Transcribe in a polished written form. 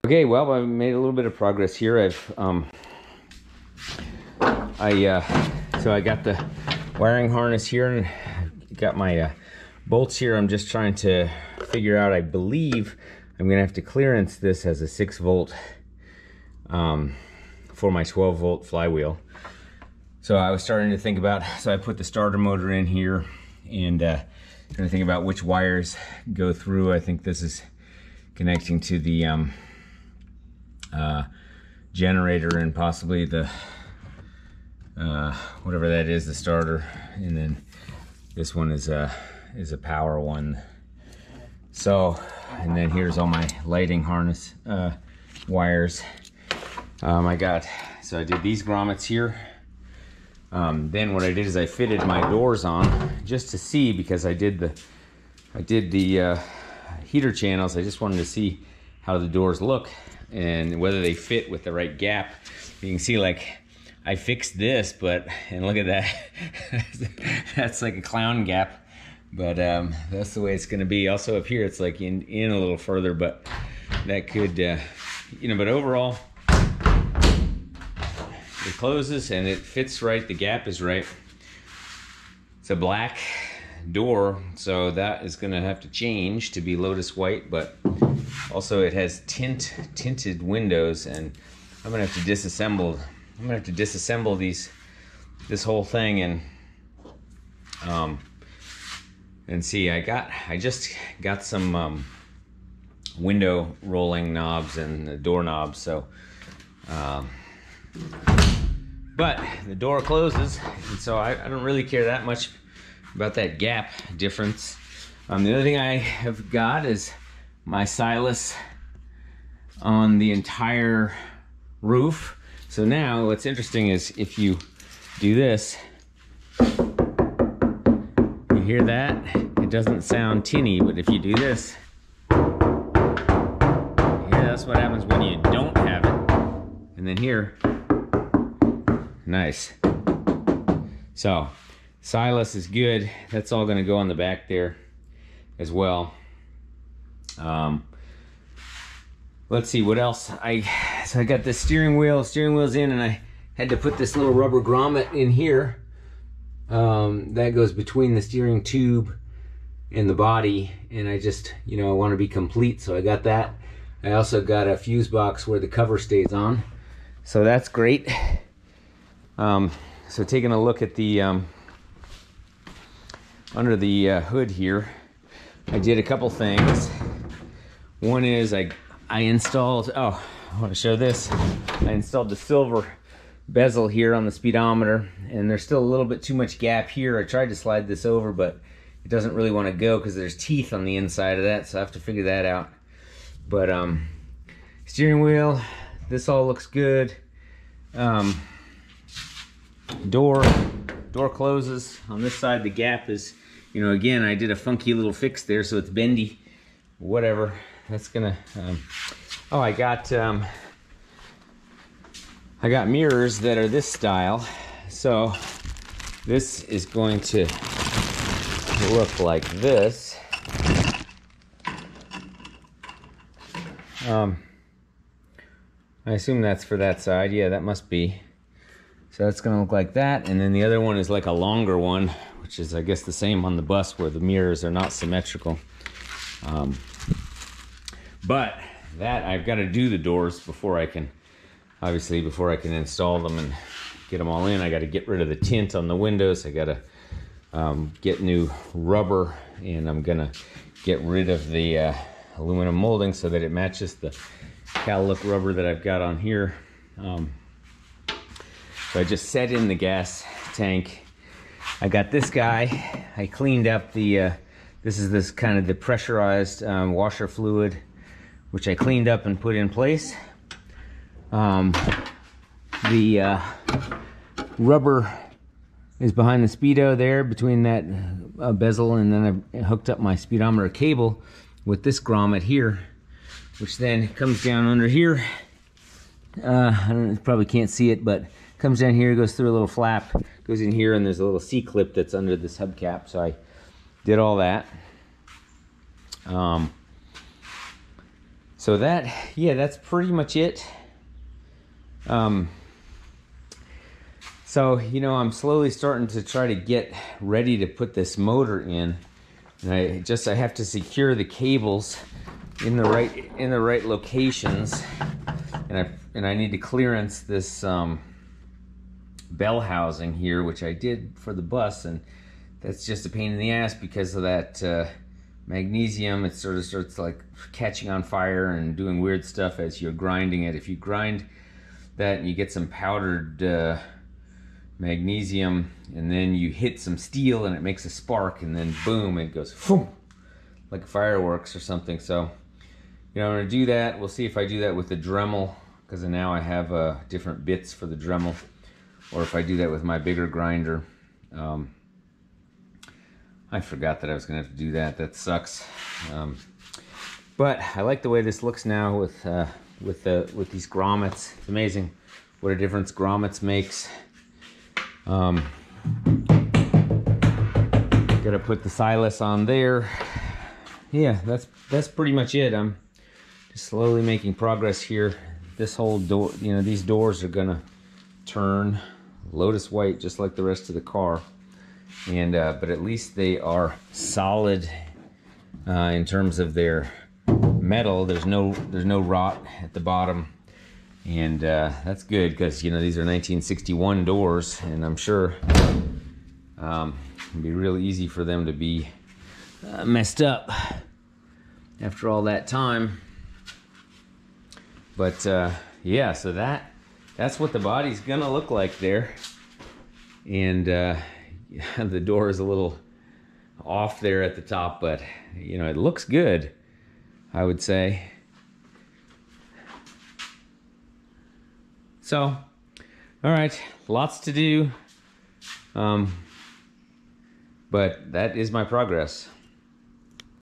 Okay, well, I've made a little bit of progress here. So I got the wiring harness here and got my bolts here. I'm just trying to figure out, I believe I'm gonna have to clearance this as a 6-volt for my 12-volt flywheel. So I was starting to think about, so I put the starter motor in here and trying to think about which wires go through. I think this is connecting to the generator and possibly the whatever that is, the starter, and then this one is a power one. So, and then here's all my lighting harness wires. I did these grommets here. Then what I did is I fitted my doors on just to see, because I did the heater channels. I just wanted to see how the doors look and whether they fit with the right gap. You can see, like, I fixed this, and look at that. That's like a clown gap, but that's the way it's gonna be. Also up here, it's like in a little further, but that could, but overall, it closes and it fits right, the gap is right. It's a black door, so that is gonna have to change to be Lotus white, but also it has tinted windows, and I'm gonna have to disassemble this whole thing and see. I just got some window rolling knobs and the door knobs, so but the door closes, and so I don't really care that much about that gap difference. The other thing I have got is my silas on the entire roof. So now what's interesting is if you do this, you hear that? It doesn't sound tinny, but if you do this, that's what happens when you don't have it. And then here, nice. So silas is good. That's all gonna go on the back there as well. Let's see what else. So I got the steering wheel's in, and I had to put this little rubber grommet in here that goes between the steering tube and the body, and I just, I want to be complete, so I got that. I also got a fuse box where the cover stays on, so that's great. So taking a look at the under the hood here, I did a couple things. One is I installed, I want to show this. I installed the silver bezel here on the speedometer, and there's still a little bit too much gap here. I tried to slide this over, but it doesn't really want to go because there's teeth on the inside of that, so I have to figure that out. But steering wheel, this all looks good. Door closes on this side. The gap is, again, I did a funky little fix there, so it's bendy. Whatever. That's gonna. I got mirrors that are this style, so this is going to look like this. I assume that's for that side. Yeah, that must be. So that's gonna look like that, and then the other one is like a longer one, which is, I guess, the same on the bus where the mirrors are not symmetrical. But that, I've got to do the doors before I can install them and get them all in. I got to get rid of the tint on the windows. I got to get new rubber, and I'm gonna get rid of the aluminum molding so that it matches the Cal-Look rubber that I've got on here. So I just set in the gas tank. I got this guy. I cleaned up the this is this kind of the pressurized washer fluid, which I cleaned up and put in place. The rubber is behind the Speedo there, between that bezel, and then I hooked up my speedometer cable with this grommet here, which then comes down under here. I don't know, you probably can't see it, but comes down here, goes through a little flap, goes in here, and there's a little C-clip that's under this hubcap. So I did all that. So that, yeah, that's pretty much it. So, you know, I'm slowly starting to try to get ready to put this motor in. And I have to secure the cables in the right locations. And I need to clearance this bell housing here, which I did for the bus, and that's just a pain in the ass because of that magnesium. It sort of starts like catching on fire and doing weird stuff as you're grinding it. If you grind that and you get some powdered magnesium, and then you hit some steel and it makes a spark, and then boom, it goes boom, like fireworks or something. So, you know, I'm gonna do that. We'll see if I do that with the Dremel, because now I have different bits for the Dremel, or if I do that with my bigger grinder. I forgot that I was gonna have to do that. That sucks. But I like the way this looks now with these grommets. It's amazing what a difference grommets makes. Gotta put the silas on there. Yeah, that's pretty much it. I'm just slowly making progress here. This whole door, you know, these doors are gonna turn Lotus white just like the rest of the car, and but at least they are solid in terms of their metal. There's no rot at the bottom, and that's good, because, you know, these are 1961 doors, and I'm sure it'd be really easy for them to be messed up after all that time. But yeah, so that's what the body's gonna look like there. And the door is a little off there at the top, but, you know, it looks good, I would say. So, all right, lots to do, but that is my progress.